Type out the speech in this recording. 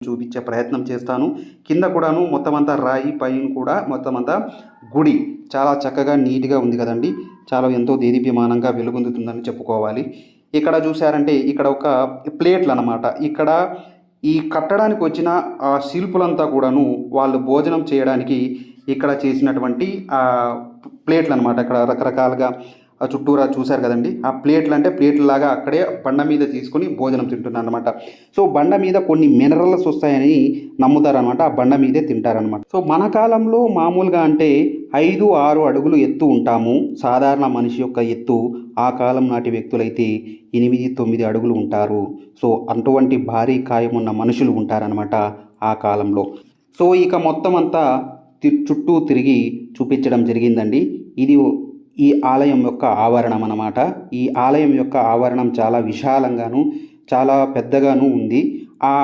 చూపించే ప్రయత్నం చేస్తాను. కింద కూడాను మొత్తం అంతా రాయి, పైన కూడా మొత్తం అంతా గుడి చాలా చక్కగా నీట్‌గా ఉంది కదండీ! చాలా ఎంతో దేదీప్యమానంగా వెలుగొందుతుందని చెప్పుకోవాలి. ఇక్కడ చూసారంటే ఇక్కడ ఒక ప్లేట్లనమాట. ఇక్కడ ఈ కట్టడానికి వచ్చిన శిల్పులంతా కూడాను వాళ్ళు భోజనం చేయడానికి ఇక్కడ చేసినటువంటి ప్లేట్లనమాట. ఇక్కడ రకరకాలుగా చుట్టూరా చూశారు కదండీ! ఆ ప్లేట్లంటే ప్లేట్‌లాగా అక్కడే బండ మీద తీసుకొని భోజనం తింటున్నారనమాట. సో, బండ మీద కొన్ని మినరల్స్ వస్తాయని నమ్ముతారనమాట. ఆ బండ మీదే తింటారనమాట. సో, మన కాలంలో మామూలుగా అంటే 5, 6 అడుగులు ఎత్తు ఉంటాము. సాధారణ మనిషి యొక్క ఎత్తు ఆ కాలం నాటి వ్యక్తులైతే 8, 9 అడుగులు ఉంటారు. సో, అటువంటి భారీ కాయమున్న మనుషులు ఉంటారనమాట ఆ కాలంలో. సో, ఇక మొత్తం అంతా చుట్టూ తిరిగి చూపించడం జరిగిందండి. ఇది ఈ ఆలయం యొక్క ఆవరణం అన్నమాట. ఈ ఆలయం యొక్క ఆవరణం చాలా విశాలంగాను, చాలా పెద్దగాను ఉంది. ఆ